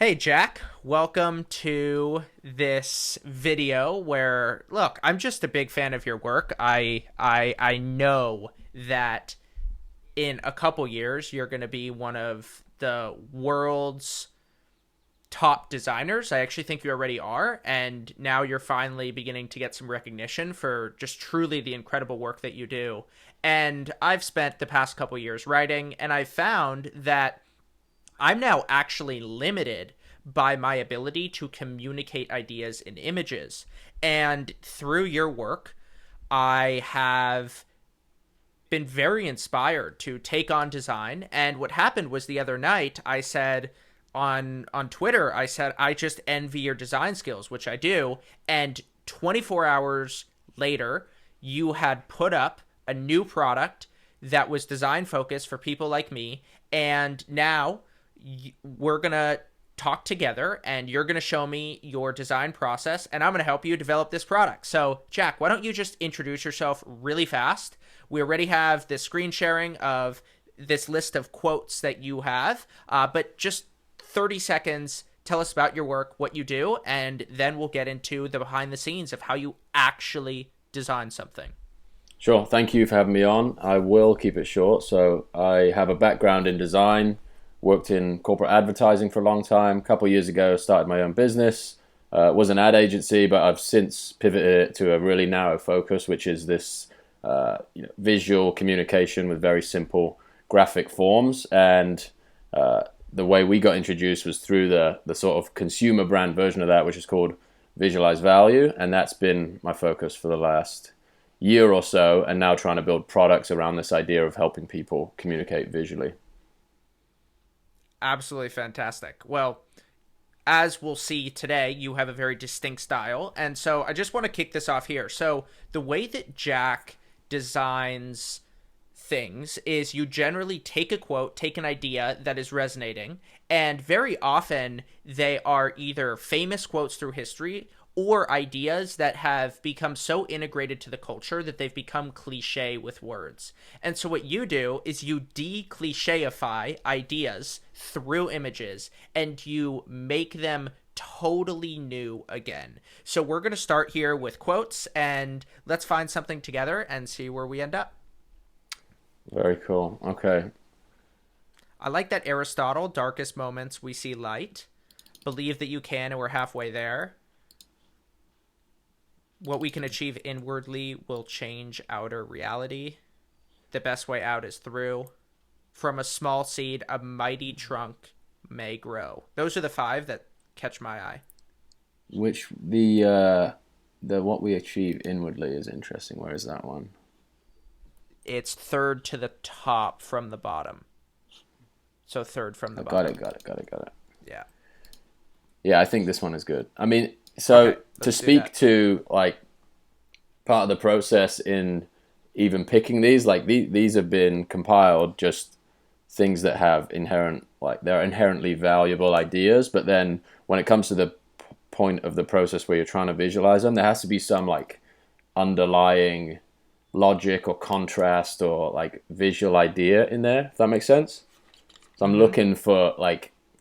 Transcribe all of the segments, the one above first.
Hey Jack, welcome to this video where look, I'm just a big fan of your work. I know that in a couple years you're going to be one of the world's top designers. I actually think you already are, and now you're finally beginning to get some recognition for just truly the incredible work that you do. And I've spent the past couple years writing, and I've found that I'm now actually limited by my ability to communicate ideas in images. And through your work, I have been very inspired to take on design. And what happened was the other night, I said on Twitter, I said, I just envy your design skills, which I do. And 24 hours later, you had put up a new product that was design focused for people like me. And now we're going to talk together and you're going to show me your design process and I'm going to help you develop this product. So, Jack, why don't you just introduce yourself really fast? We already have the screen sharing of this list of quotes that you have, but just 30 seconds. Tell us about your work, what you do, and then we'll get into the behind the scenes of how you actually design something. Sure. Thank you for having me on. I will keep it short. So I have a background in design, worked in corporate advertising for a long time. A couple of years ago, started my own business. Was an ad agency, but I've since pivoted it to a really narrow focus, which is this visual communication with very simple graphic forms. And the way we got introduced was through the sort of consumer brand version of that, which is called Visualize Value. And that's been my focus for the last year or so, and now trying to build products around this idea of helping people communicate visually. Absolutely fantastic. Well, as we'll see today, you have a very distinct style. And so I just want to kick this off here. So the way that Jack designs things is you generally take a quote, take an idea that is resonating, and very often they are either famous quotes through history or ideas that have become so integrated to the culture that they've become cliche with words. And so what you do is you de-clicheify ideas through images and you make them totally new again. So we're going to start here with quotes and let's find something together and see where we end up. Very cool. Okay. I like that Aristotle, darkest moments we see light. Believe that you can and we're halfway there. What we can achieve inwardly will change outer reality. The best way out is through. From a small seed, a mighty trunk may grow. Those are the five that catch my eye. Which the what we achieve inwardly is interesting. Where is that one? It's third to the top from the bottom. So third from the I got bottom. it. Got it. Got it. Got it. Yeah. Yeah, I think this one is good. I mean, so Okay, to let's do speak that. to like part of the process in even picking these, like these have been compiled just things that have inherent, like they're inherently valuable ideas, but then when it comes to the point of the process where you're trying to visualize them, there has to be some like underlying logic or contrast or like visual idea in there, if that makes sense. So I'm Mm-hmm.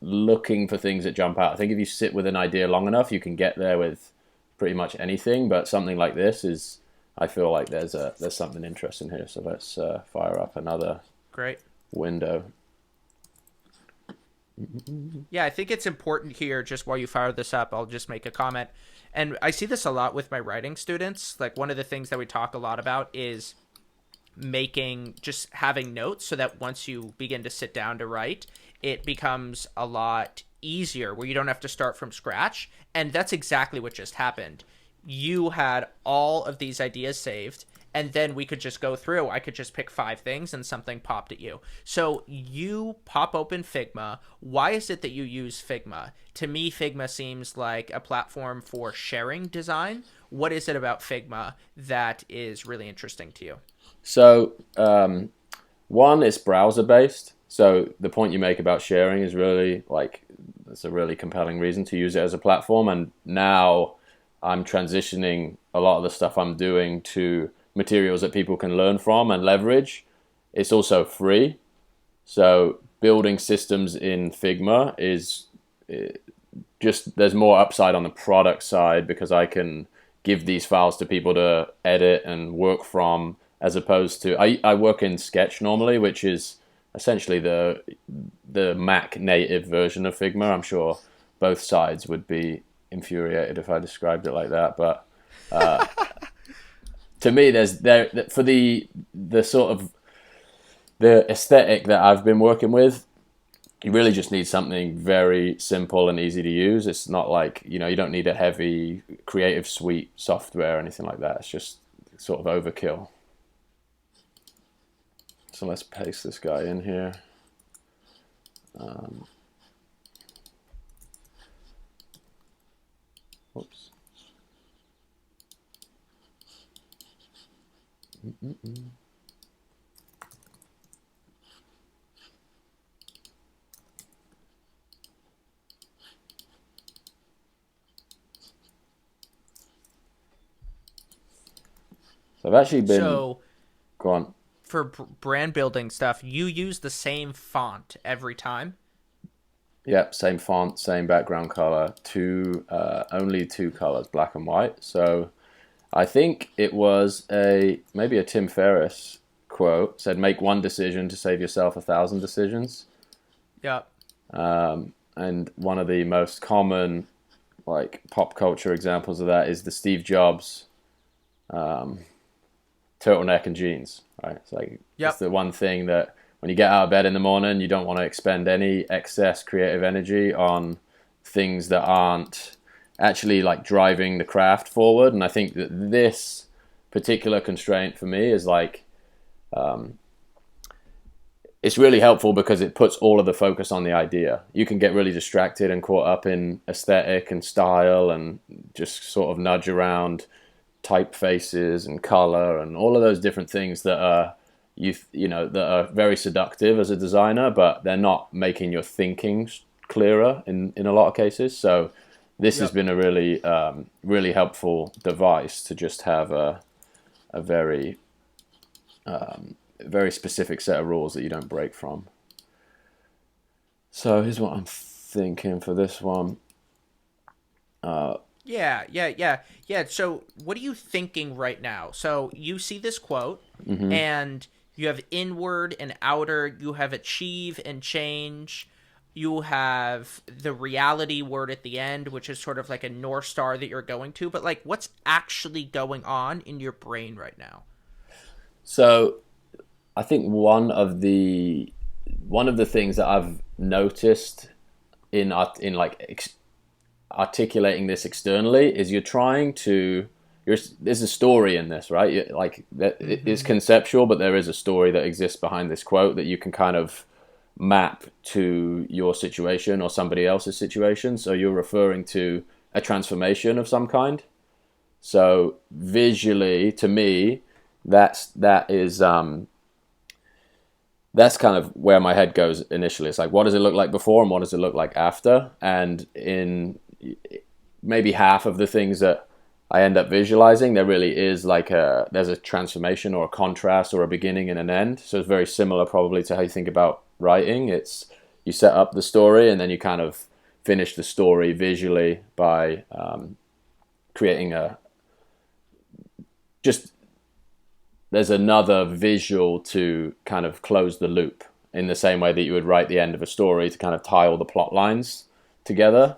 looking for things that jump out. I think if you sit with an idea long enough, you can get there with pretty much anything. But something like this is, I feel like there's something interesting here. So let's fire up another Great. window. Yeah, I think it's important here, just while you fire this up, I'll just make a comment. And I see this a lot with my writing students. Like, one of the things that we talk a lot about is just having notes so that once you begin to sit down to write, it becomes a lot easier where you don't have to start from scratch. And that's exactly what just happened. You had all of these ideas saved, and then we could just go through. I could just pick five things and something popped at you. So you pop open Figma. Why is it that you use Figma? To me, Figma seems like a platform for sharing design. What is it about Figma that is really interesting to you? So one is browser based. So the point you make about sharing is really like that's a really compelling reason to use it as a platform. And now I'm transitioning a lot of the stuff I'm doing to materials that people can learn from and leverage. It's also free. So building systems in Figma just there's more upside on the product side because I can give these files to people to edit and work from, as opposed to I work in Sketch normally, which is essentially the Mac native version of Figma. I'm sure both sides would be infuriated if I described it like that, but to me, for the sort of the aesthetic that I've been working with, you really just need something very simple and easy to use. It's not like, you don't need a heavy Creative Suite software or anything like that. It's just sort of overkill. So let's paste this guy in here. Oops. So I've actually been... Go on. For brand building stuff, you use the same font every time? Yep, same font, same background color, only two colors, black and white. So I think it was maybe a Tim Ferriss quote, said, make one decision to save yourself 1,000 decisions. Yep. And one of the most common pop culture examples of that is the Steve Jobs turtleneck and jeans, right? It's it's the one thing that when you get out of bed in the morning, you don't want to expend any excess creative energy on things that aren't actually driving the craft forward. And I think that this particular constraint for me is it's really helpful because it puts all of the focus on the idea. You can get really distracted and caught up in aesthetic and style and just sort of nudge around typefaces and color and all of those different things that are that are very seductive as a designer, but they're not making your thinking clearer in a lot of cases. So this has been a really really helpful device to just have a very very specific set of rules that you don't break from. So here's what I'm thinking for this one. Yeah. So what are you thinking right now? So you see this quote, and you have inward and outer, you have achieve and change, you have the reality word at the end, which is sort of like a North Star that you're going to, but what's actually going on in your brain right now? So I think one of the things that I've noticed in articulating this externally is there's a story in this, right? It's conceptual, but there is a story that exists behind this quote that you can kind of map to your situation or somebody else's situation. So you're referring to a transformation of some kind. So visually, to me, that's kind of where my head goes initially. It's what does it look like before and what does it look like after? And in maybe half of the things that I end up visualizing, there really is there's a transformation or a contrast or a beginning and an end. So it's very similar probably to how you think about writing. It's you set up the story and then you kind of finish the story visually by creating there's another visual to kind of close the loop in the same way that you would write the end of a story to kind of tie all the plot lines together.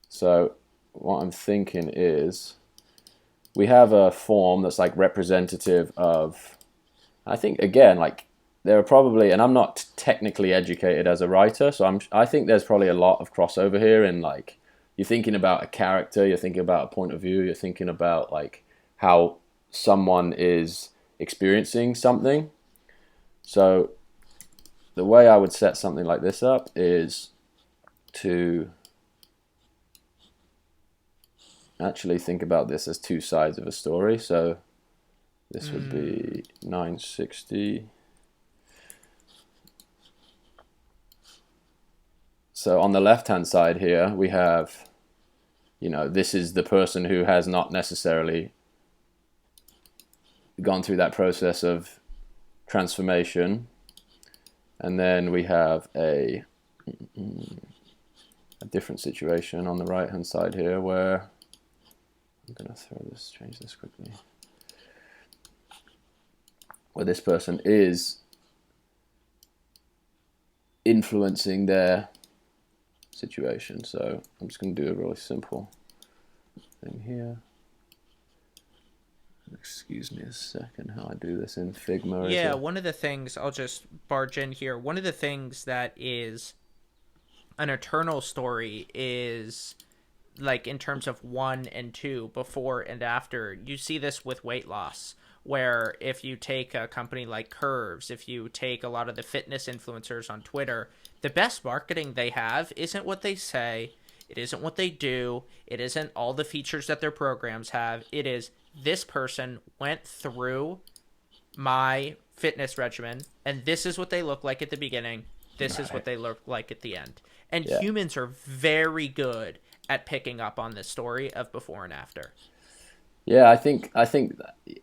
So what I'm thinking is we have a form that's representative of, I think again, there are probably, and I'm not technically educated as a writer, so I think there's probably a lot of crossover here in you're thinking about a character, you're thinking about a point of view, you're thinking about how someone is experiencing something. So the way I would set something like this up is to actually think about this as two sides of a story. So this would be 960. So on the left-hand side here, we have, this is the person who has not necessarily gone through that process of transformation. And then we have a different situation on the right hand side here where I'm going to change this quickly, where this person is influencing their situation. So I'm just going to do a really simple thing here. Excuse me a second how I do this in Figma. Yeah, one of the things, I'll just barge in here, one of the things that is an eternal story is, like, in terms of 1 and 2, before and after. You see this with weight loss, where if you take a company like Curves, if you take a lot of the fitness influencers on Twitter, the best marketing they have isn't what they say, it isn't what they do, it isn't all the features that their programs have. It is, this person went through my fitness regimen, and this is what they look like at the beginning, this is what they look like at the end. And humans are very good at picking up on this story of before and after. Yeah, I think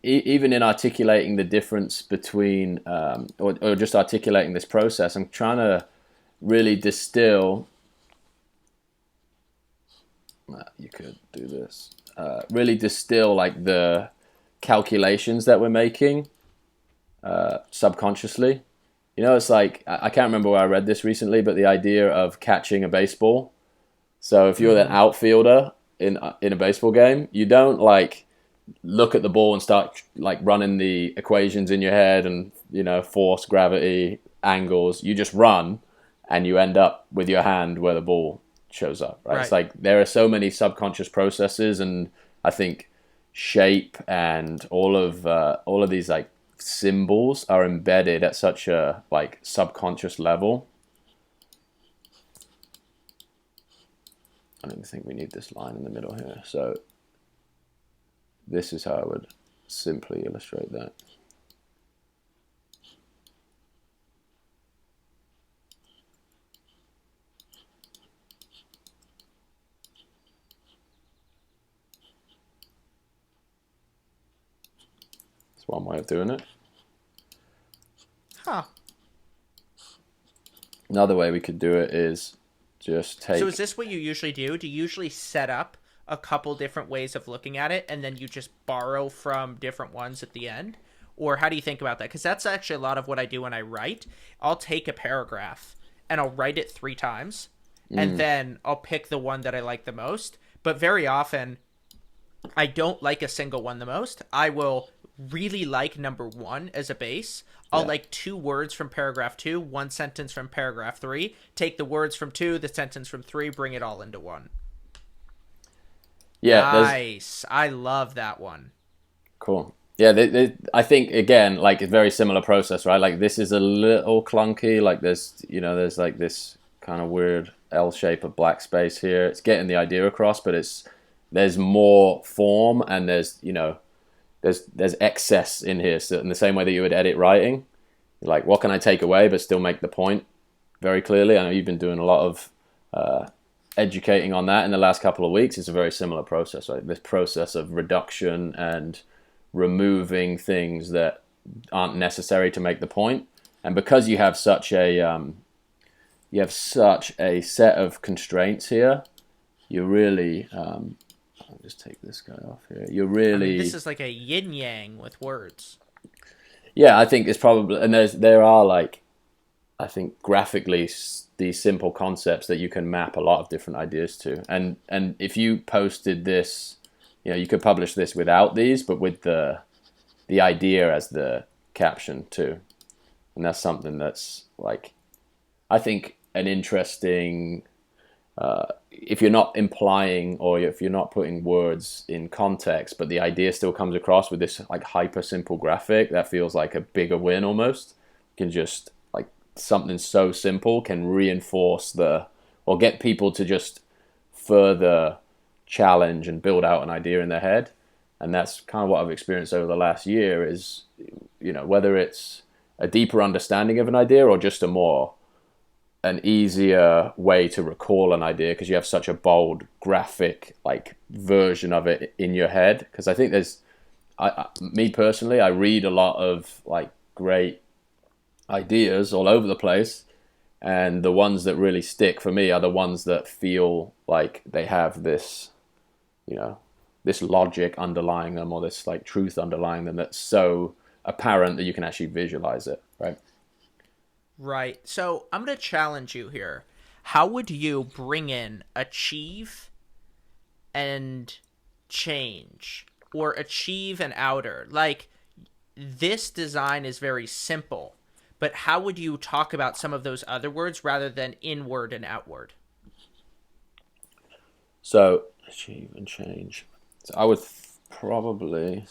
even in articulating the difference between, or just articulating this process, I'm trying to really distill. You could do this. Really distill like the calculations that we're making subconsciously. You know, it's like, I can't remember where I read this recently, but the idea of catching a baseball. So if you're an outfielder in a baseball game, you don't like look at the ball and start like running the equations in your head and, you know, force, gravity, angles. You just run and you end up with your hand where the ball shows up, right? It's like there are so many subconscious processes, and I think shape and all of these like symbols are embedded at such a like subconscious level. I don't think we need this line in the middle here. So this is how I would simply illustrate that. That's one way of doing it. Huh. Another way we could do it is just take... So is this what you usually do? Do you usually set up a couple different ways of looking at it, and then you just borrow from different ones at the end? Or how do you think about that? Because that's actually a lot of what I do when I write. I'll take a paragraph and I'll write it 3 times, and then I'll pick the one that I like the most. But very often, I don't like a single one the most. I will really like number 1 as a base. I'll like 2 words from paragraph 2, 1 sentence from paragraph 3, take the words from 2, the sentence from 3, bring it all into 1. Yeah, nice. I love that one. Cool. Yeah, I think, again, like, a very similar process, right? Like, this is a little clunky. Like, there's like this kind of weird L shape of black space here. It's getting the idea across, but there's more form, and there's excess in here. So in the same way that you would edit writing, like, what can I take away but still make the point very clearly? I know you've been doing a lot of educating on that in the last couple of weeks. It's a very similar process, right? This process of reduction and removing things that aren't necessary to make the point. And because you have such a set of constraints here, you're really I'll just take this guy off here. You're really, this is like a yin yang with words. Yeah, I think it's probably, and there are like, I think graphically these simple concepts that you can map a lot of different ideas to. And if you posted this, you know, you could publish this without these, but with the idea as the caption too. And that's something that's, like, I think an interesting, if you're not implying or if you're not putting words in context, but the idea still comes across with this like hyper simple graphic, that feels like a bigger win almost. You can just, like, something so simple can reinforce or get people to just further challenge and build out an idea in their head. And that's kind of what I've experienced over the last year is, you know, whether it's a deeper understanding of an idea or just an easier way to recall an idea because you have such a bold graphic like version of it in your head. Because I think me personally, I read a lot of like great ideas all over the place, and the ones that really stick for me are the ones that feel like they have this, you know, this logic underlying them, or this like truth underlying them that's so apparent that you can actually visualize it, right? Right. So I'm going to challenge you here. How would you bring in achieve and change, or achieve and outer? Like, this design is very simple, but how would you talk about some of those other words rather than inward and outward? So achieve and change. So I would probably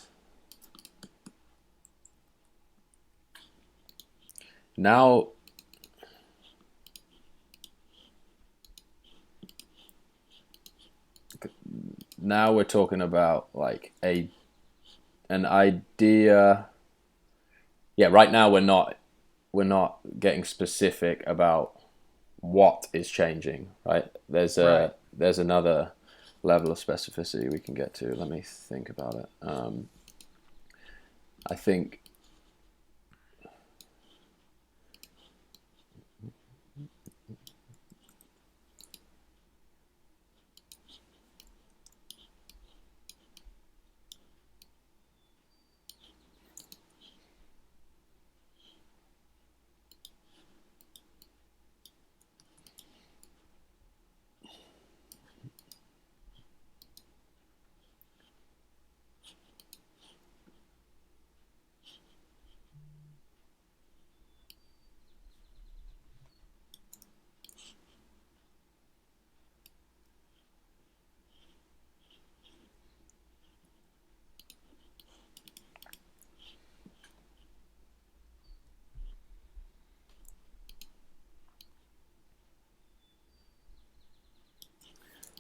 now we're talking about like an idea. Yeah, right now we're not getting specific about what is changing, right? Right. There's another level of specificity we can get to. Let me think about it. I think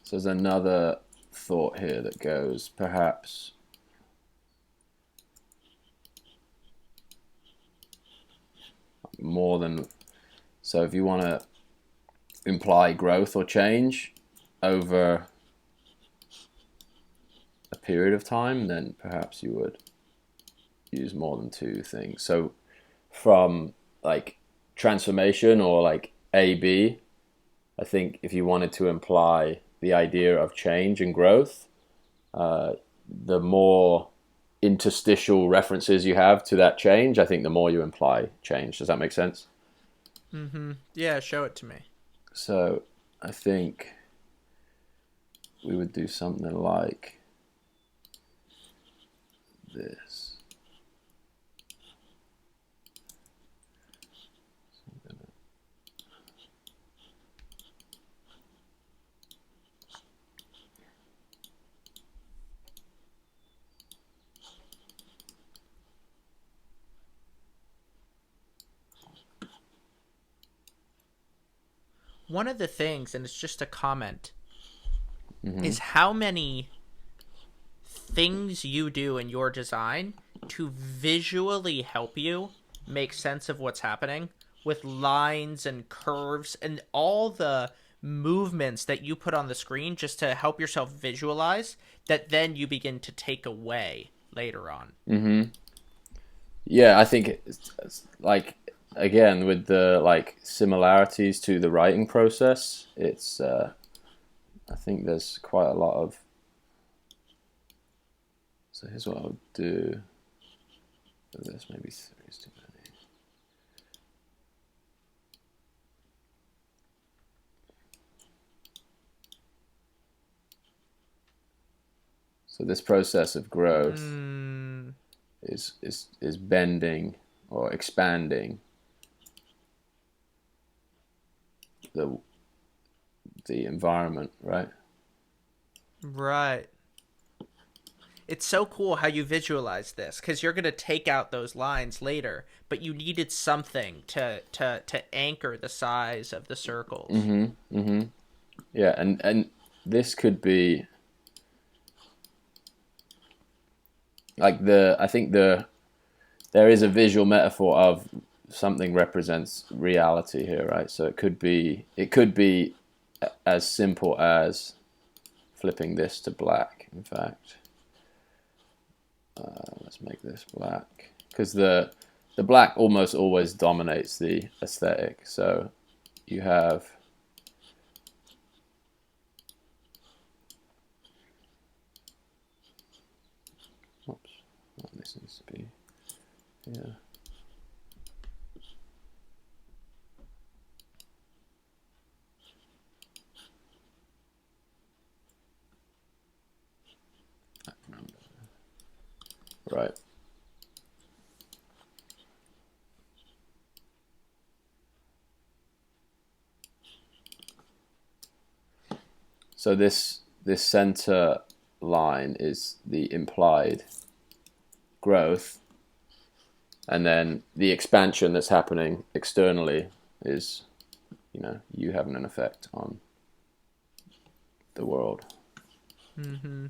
so. There's another thought here that goes perhaps more than, so if you want to imply growth or change over a period of time, then perhaps you would use more than two things. So from like transformation or like AB, I think if you wanted to imply the idea of change and growth, the more interstitial references you have to that change, I think the more you imply change. Does that make sense? Mm-hmm. Yeah, show it to me. So I think we would do something like this. One of the things, and it's just a comment, Mm-hmm. is how many things you do in your design to visually help you make sense of what's happening, with lines and curves and all the movements that you put on the screen just to help yourself visualize, that then you begin to take away later on. Mm-hmm. Yeah, I think it's like, again, with the like similarities to the writing process, it's I think there's quite a lot of. So here's what I would do for this. Maybe three is too many. So this process of growth is bending or expanding the environment, right? Right. It's so cool how you visualize this, because you're going to take out those lines later, but you needed something to anchor the size of the circles. Mm-hmm. Mm-hmm. Yeah, and this could be like I think there is a visual metaphor of something represents reality here, right? So it could be as simple as flipping this to black. In fact, let's make this black, because the the black almost always dominates the aesthetic. So you have oops, oh, this needs to be yeah. Right. So this center line is the implied growth, and then the expansion that's happening externally is, you having an effect on the world. Mm-hmm.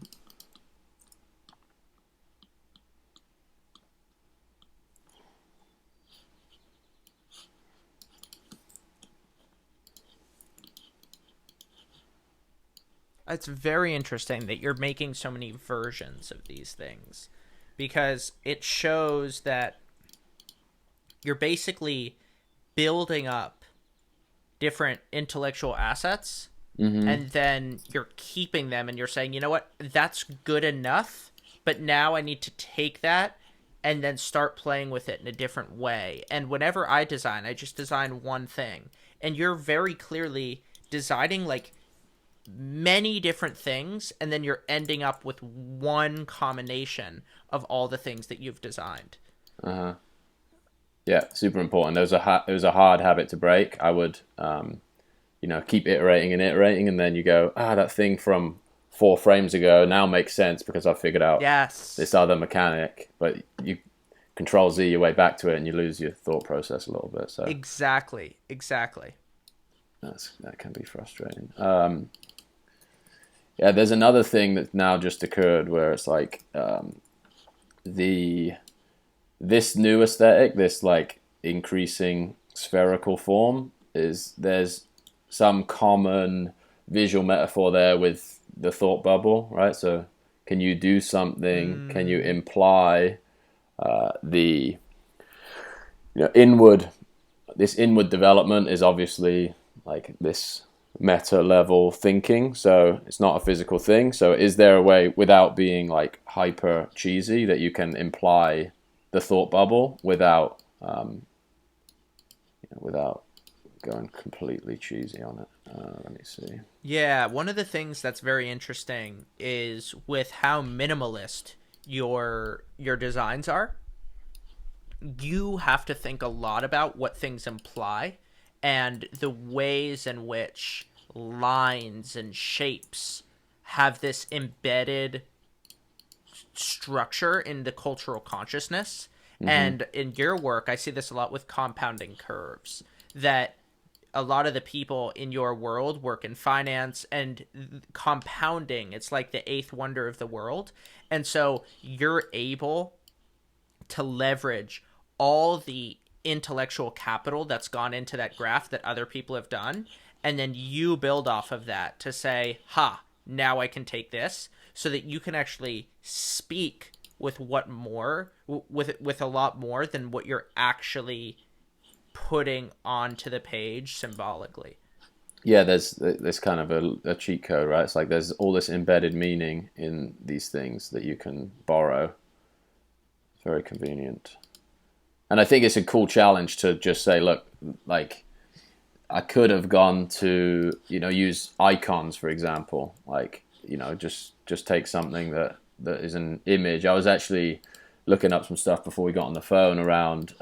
It's very interesting that you're making so many versions of these things, because it shows that you're basically building up different intellectual assets, and then you're keeping them, and you're saying, you know what, that's good enough, but now I need to take that and then start playing with it in a different way. And whenever I design, I just design one thing, and you're very clearly designing like many different things, and then you're ending up with one combination of all the things that you've designed. Yeah, super important. It was a hard habit to break. I would keep iterating and iterating, and then you go, that thing from 4 frames ago now makes sense because I've figured out Yes. this other mechanic. But you Control Z your way back to it, and you lose your thought process a little bit. So Exactly. that can be frustrating. Yeah, there's another thing that now just occurred where it's like this new aesthetic, this like increasing spherical form, there's some common visual metaphor there with the thought bubble, right? So can you do something? Can you imply the inward development is obviously like this meta level thinking, so it's not a physical thing. So is there a way, without being like hyper cheesy, that you can imply the thought bubble without without going completely cheesy on it? Let me see. Yeah, one of the things that's very interesting is with how minimalist your designs are. You have to think a lot about what things imply and the ways in which lines and shapes have this embedded structure in the cultural consciousness. And in your work, I see this a lot with compounding curves, that a lot of the people in your world work in finance, and compounding, it's like the eighth wonder of the world. And so you're able to leverage all the intellectual capital that's gone into that graph that other people have done, and then you build off of that to say, now I can take this, so that you can actually speak with with a lot more than what you're actually putting onto the page symbolically. Yeah, there's kind of a cheat code, right? It's like there's all this embedded meaning in these things that you can borrow. It's very convenient. And I think it's a cool challenge to just say, look, like I could have gone to, use icons, for example, like, just take something that is an image. I was actually looking up some stuff before we got on the phone around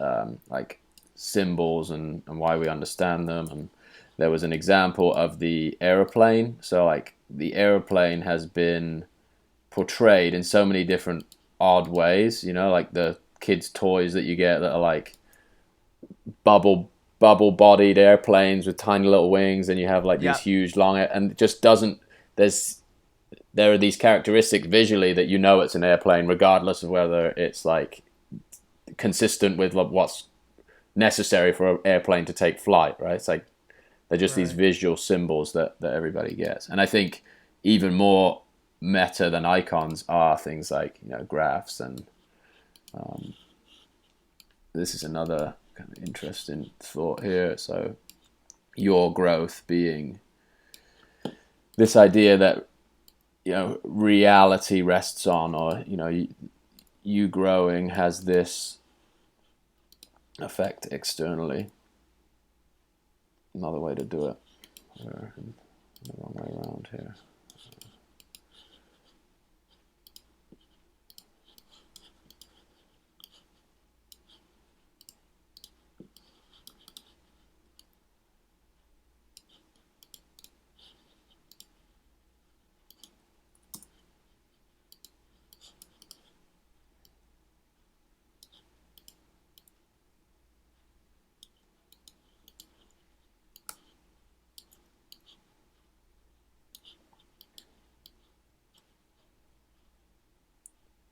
like symbols and why we understand them. And there was an example of the airplane. So like the airplane has been portrayed in so many different odd ways, like the kids' toys that you get that are like bubble bodied airplanes with tiny little wings, and you have like these huge long, and it just doesn't, there are these characteristics visually that it's an airplane regardless of whether it's like consistent with what's necessary for an airplane to take flight, right? It's like they're just these visual symbols that everybody gets. And I think even more meta than icons are things like graphs and this is another kind of interesting thought here. So your growth being this idea that, reality rests on, or, you growing has this effect externally. Another way to do it. We're in the wrong way around here.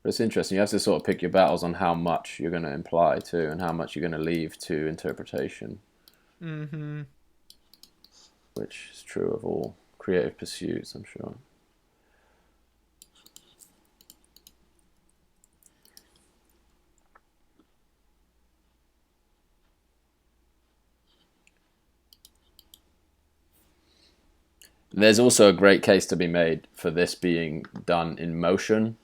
But it's interesting. You have to sort of pick your battles on how much you're going to imply to and how much you're going to leave to interpretation. Mm-hmm. Which is true of all creative pursuits, I'm sure. There's also a great case to be made for this being done in motion.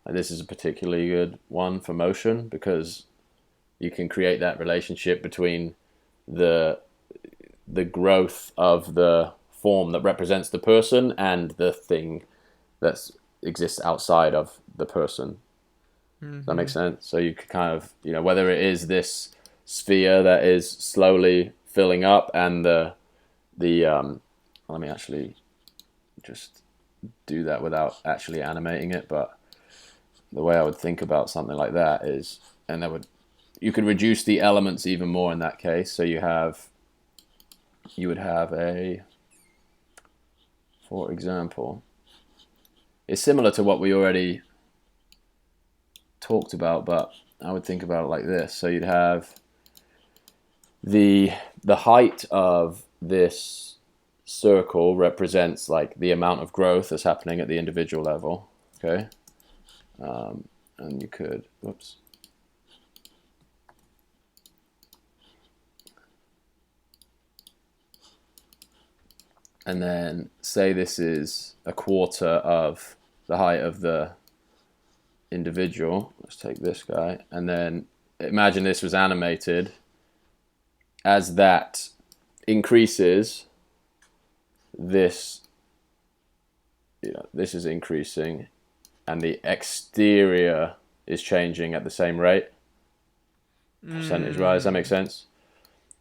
And this is a particularly good one for motion because you can create that relationship between the growth of the form that represents the person and the thing that exists outside of the person. Mm-hmm. Does that make sense? So you could kind of, whether it is this sphere that is slowly filling up and the let me actually just do that without actually animating it, but the way I would think about something like that is, you could reduce the elements even more in that case. So you would have for example, it's similar to what we already talked about, but I would think about it like this. So you'd have the height of this circle represents like the amount of growth that's happening at the individual level. Okay. And you could, whoops. And then say this is a quarter of the height of the individual. Let's take this guy. And then imagine this was animated. As that increases, this is increasing. And the exterior is changing at the same rate, percentage-wise. Does that make sense?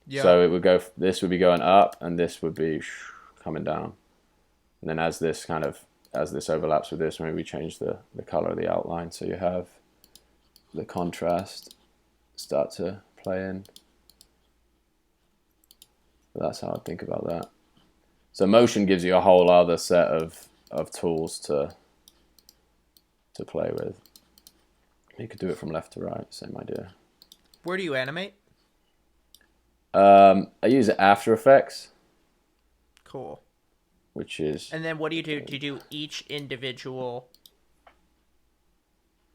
Yeah. So it would go. This would be going up, and this would be coming down. And then as this overlaps with this, maybe we change the color of the outline, so you have the contrast start to play in. But that's how I think about that. So motion gives you a whole other set of tools to play with. You could do it from left to right, same idea. Where do you animate? I use After Effects. Cool. Which is... And then what do you do? Do you do each individual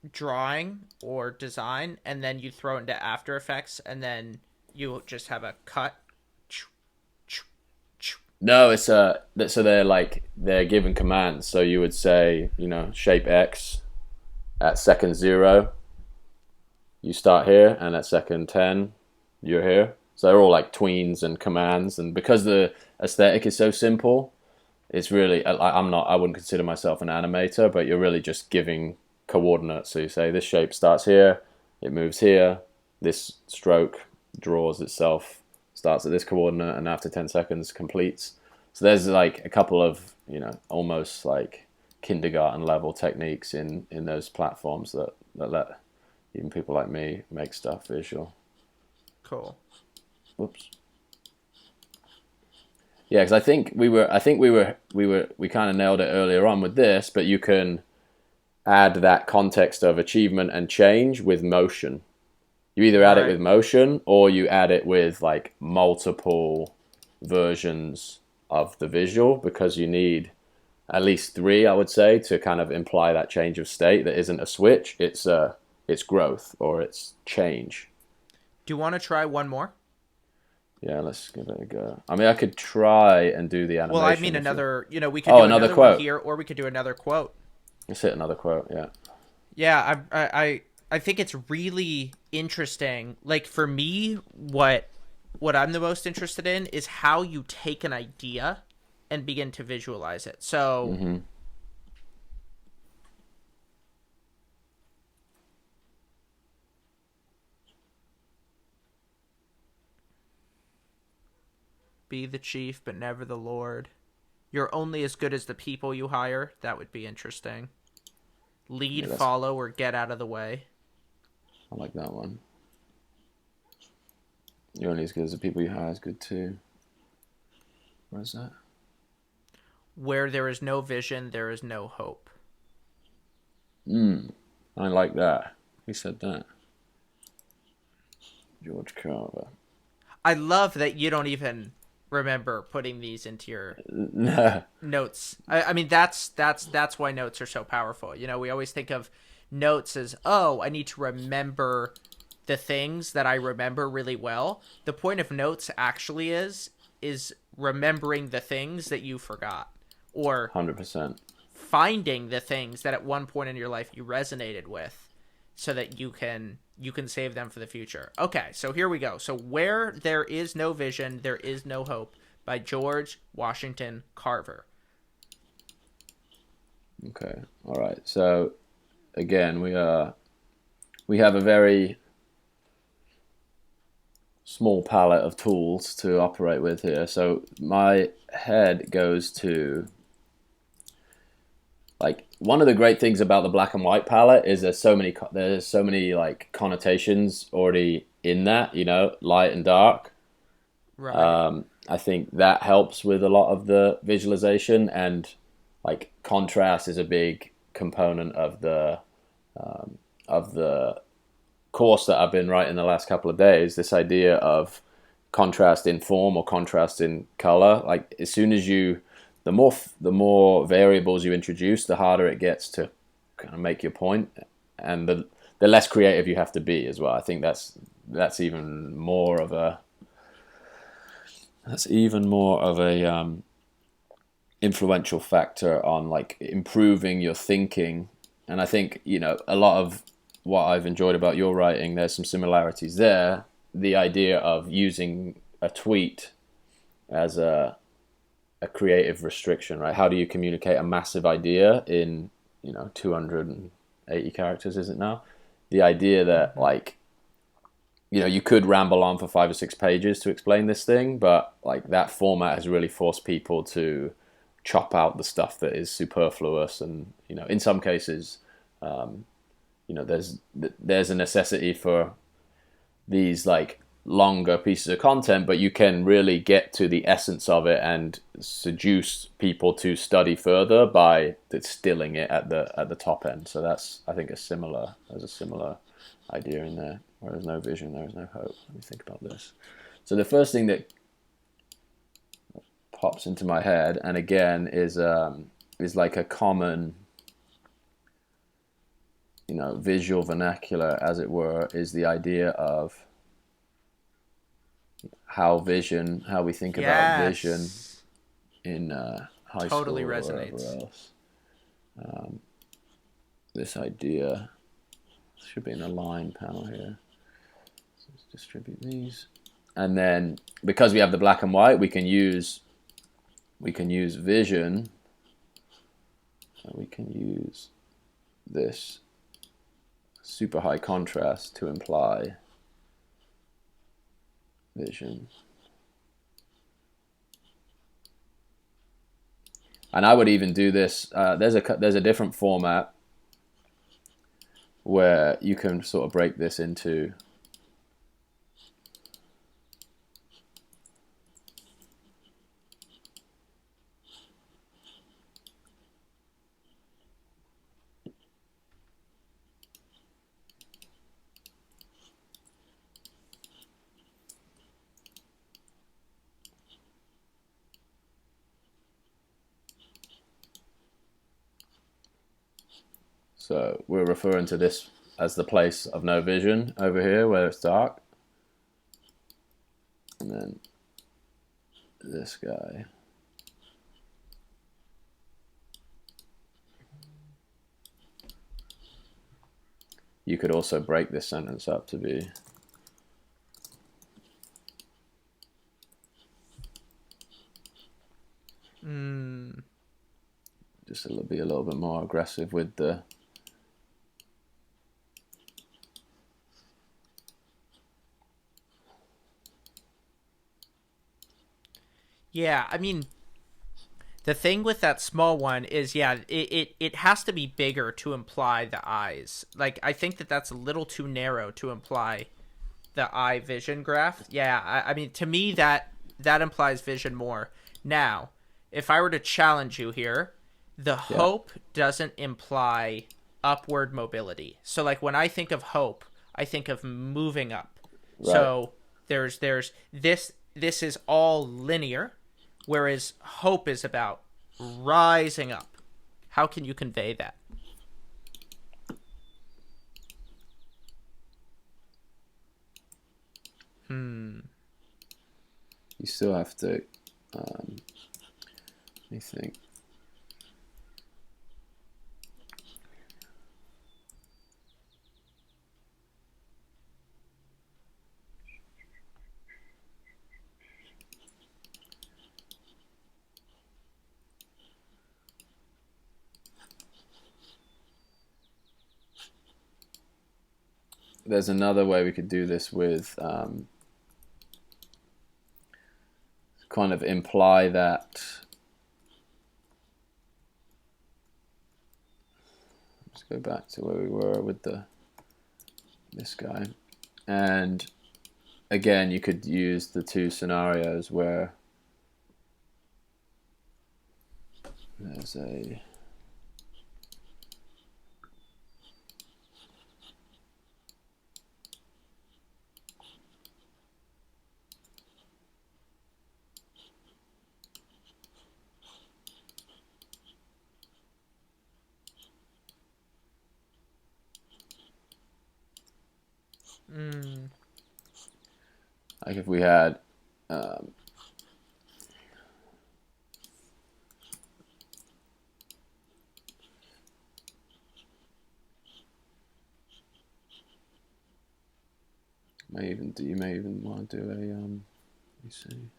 drawing or design, and then you throw it into After Effects, and then you just have a cut? No, it's so they're given commands. So you would say, shape X at second 0, you start here, and at second 10, you're here. So they're all like tweens and commands, and because the aesthetic is so simple, it's really, I wouldn't consider myself an animator, but you're really just giving coordinates. So you say this shape starts here, it moves here, this stroke draws itself, starts at this coordinate, and after 10 seconds completes. So there's like a couple of, almost like kindergarten level techniques in those platforms that let even people like me make stuff visual. Cool. Whoops. Yeah, because I think we kind of nailed it earlier on with this, but you can add that context of achievement and change with motion. You either add it with motion or you add it with like multiple versions of the visual, because you need at least 3, I would say, to kind of imply that change of state that isn't a switch. It's growth or it's change. Do you want to try one more? Yeah, let's give it a go. I mean, I could try and do the Well, I mean animation if you... another. We could Oh, do another another one quote. here, or we could do another quote. Let's hit another quote, yeah. Yeah, I think it's really interesting. Like for me, what I'm the most interested in is how you take an idea and begin to visualize it. So Mm-hmm. be the chief, but never the lord. You're only as good as the people you hire. That would be interesting. Yeah, Lead, that's... follow, or get out of the way. I like that one. You're only as good as the people you hire is good too. Where's that? Where there is no vision, there is no hope. I like that. Who said that? George Carver. I love that you don't even remember putting these into your Nah. notes. I mean, that's why notes are so powerful. We always think of notes as, oh, I need to remember the things that I remember really well. The point of notes actually is remembering the things that you forgot, or 100%. finding the things that at one point in your life you resonated with, so that you can save them for the future. Okay, so here we go. So where there is no vision, there is no hope, by George Washington Carver. Okay. All right. So again, we have a very small palette of tools to operate with here. So my head goes to, like, one of the great things about the black and white palette is there's so many like connotations already in that, light and dark. Right. I think that helps with a lot of the visualization, and like contrast is a big component of the course that I've been writing the last couple of days. This idea of contrast in form or contrast in color. Like as soon as the more variables you introduce, the harder it gets to kind of make your point, and the less creative you have to be as well. I think that's even more of a influential factor on like improving your thinking. And I think a lot of what I've enjoyed about your writing, there's some similarities there. The idea of using a tweet as a creative restriction, right? How do you communicate a massive idea in 280 characters, is it now? The idea that like you could ramble on for 5 or 6 pages to explain this thing, but like that format has really forced people to chop out the stuff that is superfluous, and in some cases, there's a necessity for these like longer pieces of content, but you can really get to the essence of it and seduce people to study further by distilling it at the top end. So that's, I think, there's a similar idea in there. Where there's no vision, there is no hope. Let me think about this. So the first thing that pops into my head, and again is like a common visual vernacular, as it were, is the idea of how we think about vision Yes. in high Totally school or wherever resonates. else. This idea should be in the line panel here. So let's distribute these, and then because we have the black and white, we can use vision. So we can use this super high contrast to imply vision. And I would even do this. There's a different format where you can sort of break this into so we're referring to this as the place of no vision over here, where it's dark. this guy. You could also break this sentence up to be just be a little bit more aggressive with the Yeah, I mean, the thing with that small one is, yeah, it has to be bigger to imply the eyes. Like, I think that that's a little too narrow to imply the eye vision graph. Yeah, I mean, to me, that implies vision more. Now, if I were to challenge you here, the yeah, hope doesn't imply upward mobility. So, like, when I think of hope, I think of moving up. right. So there's this is all linear, whereas hope is about rising up. How can you convey that? You still have to let me think. There's another way we could do this with kind of imply that. Let's go back to where we were with this guy, and again, you could use the two scenarios where there's a like if we had you may even want to do a let me see.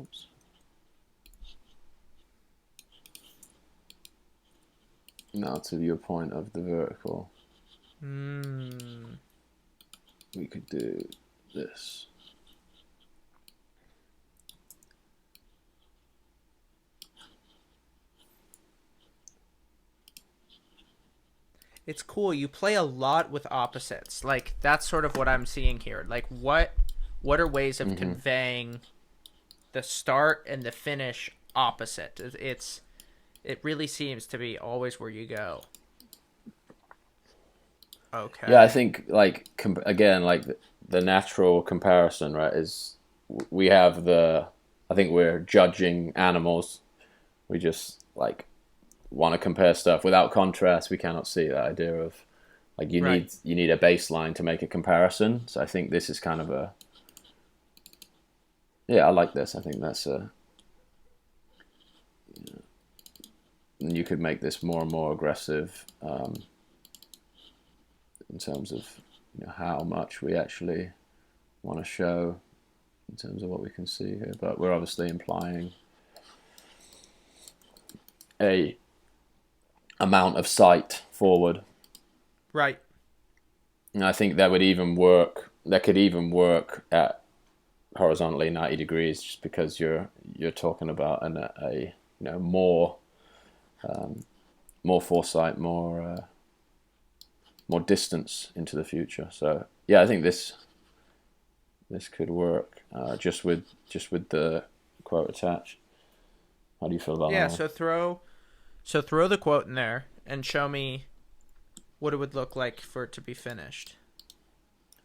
Oops. Now to your point of the vertical, we could do this. It's cool. You play a lot with opposites. Like, that's sort of what I'm seeing here. Like, what are ways of conveying the start and the finish opposite? It really seems to be always where you go. Yeah, I Okay. think like again, like the natural comparison, right? Is we have I think we're judging animals. We just like want to compare stuff without contrast. We cannot see that idea of like Right. you need a baseline to make a comparison. So I think this is kind of a yeah. I like this. I think that's a you could make this more and more aggressive in terms of how much we actually want to show in terms of what we can see here. But we're obviously implying a amount of sight forward. Right. And I think that would even work. That could even work at horizontally 90 degrees, just because you're talking about a more foresight, more distance into the future. So yeah, I think this could work just with the quote attached. How do you feel about that Yeah. one? So throw the quote in there and show me what it would look like for it to be finished.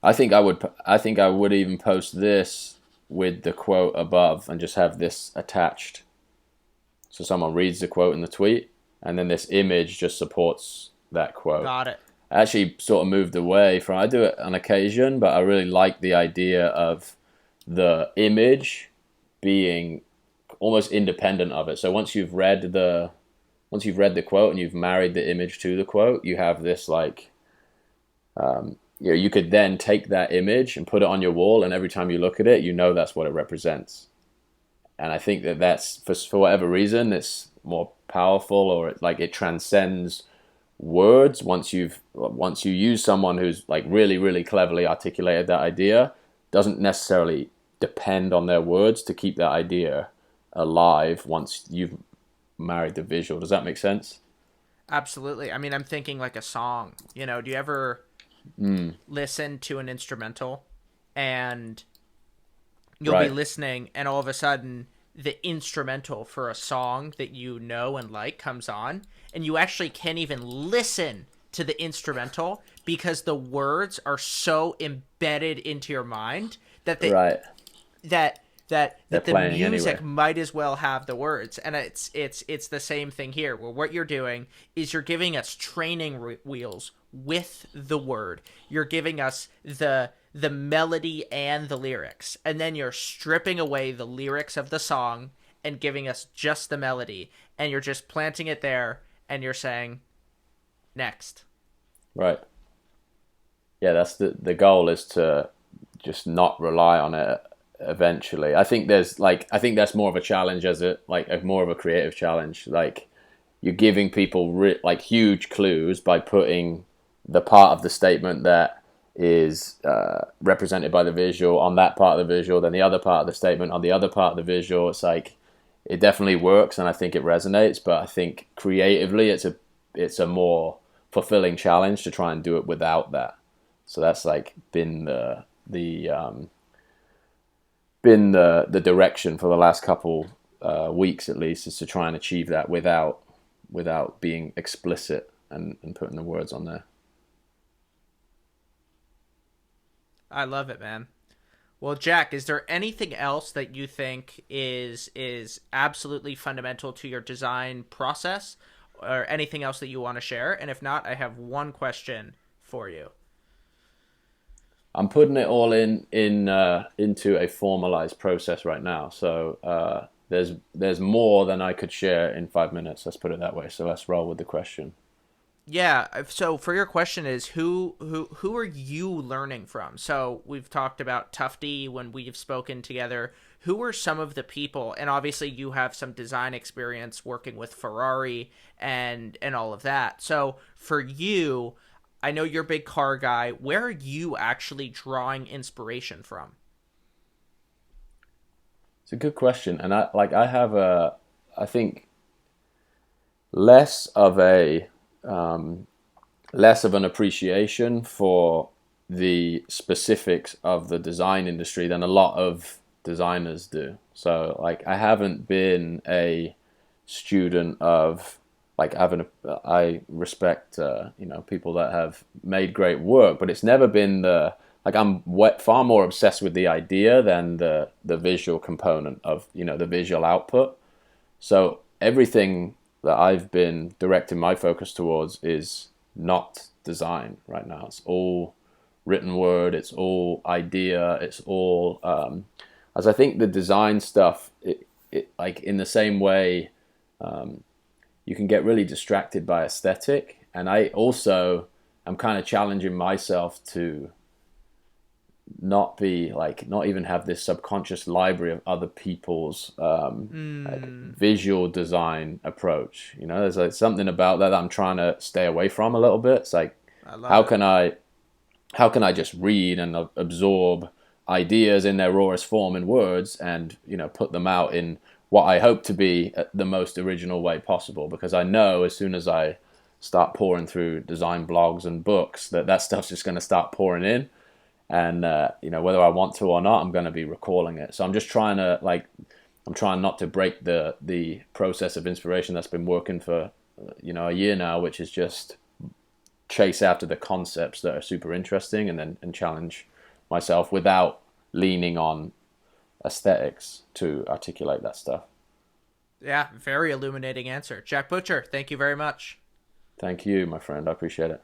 I think I would. I think I would even post this with the quote above and just have this attached. So someone reads the quote in the tweet, and then this image just supports that quote. Got it. I actually sort of moved away from. I do it on occasion, but I really like the idea of the image being almost independent of it. So once you've read the quote and you've married the image to the quote, you have this like, you could then take that image and put it on your wall, and every time you look at it, you know that's what it represents. And I think that that's for whatever reason, it's more powerful, or it transcends words. Once you use someone who's like really, really cleverly articulated that idea, doesn't necessarily depend on their words to keep that idea alive once you've married the visual. Does that make sense? Absolutely. I mean, I'm thinking like a song. Do you ever listen to an instrumental and you'll be Right. listening and all of a sudden the instrumental for a song that you know and like comes on and you actually can't even listen to the instrumental because the words are so embedded into your mind that Right. They're the playing music anyway. might as well have the words. And it's the same thing here, where what you're doing is you're giving us training wheels with the word. You're giving us the melody and the lyrics, and then you're stripping away the lyrics of the song and giving us just the melody, and you're just planting it there, and you're saying next. Right. Yeah, that's the goal, is to just not rely on it eventually. I think that's more of a challenge, as more of a creative challenge. Like, you're giving people like huge clues by putting the part of the statement that is represented by the visual on that part of the visual, then the other part of the statement on the other part of the visual. It's like, it definitely works, and I think it resonates, but I think creatively it's a more fulfilling challenge to try and do it without that. So that's like been the direction for the last couple weeks, at least, is to try and achieve that without being explicit and putting the words on there. I love it, man. Well, Jack, is there anything else that you think is absolutely fundamental to your design process, or anything else that you want to share? And if not, I have one question for you. I'm putting it all into a formalized process right now. So there's more than I could share in 5 minutes. Let's put it that way. So let's roll with the question. Yeah. So for your question is who are you learning from? So we've talked about Tufty when we've spoken together. Who are some of the people? And obviously you have some design experience working with Ferrari and all of that. So for you, I know you're a big car guy. Where are you actually drawing inspiration from? It's a good question, and I have I think less of a less of an appreciation for the specifics of the design industry than a lot of designers do. So like, I haven't been a student of, like, I respect people that have made great work, but it's never been far more obsessed with the idea than the visual component of the visual output. So everything that I've been directing my focus towards is not design right now. It's all written word. It's all idea. It's all as I think the design stuff. It like, in the same way, you can get really distracted by aesthetic, and I also am kind of challenging myself to not be like, not even have this subconscious library of other people's like Mm, visual design approach. You know, there's like something about that I'm trying to stay away from a little bit. It's like, I love how it. can I just read and absorb ideas in their rawest form in words, and put them out in what I hope to be the most original way possible? Because I know as soon as I start pouring through design blogs and books, that stuff's just going to start pouring in, and whether I want to or not, I'm going to be recalling it. So I'm just trying to I'm trying not to break the process of inspiration that's been working for a year now, which is just chase after the concepts that are super interesting, and challenge myself without leaning on aesthetics to articulate that stuff. Yeah, very illuminating answer. Jack Butcher, thank you very much. Thank you, my friend. I appreciate it.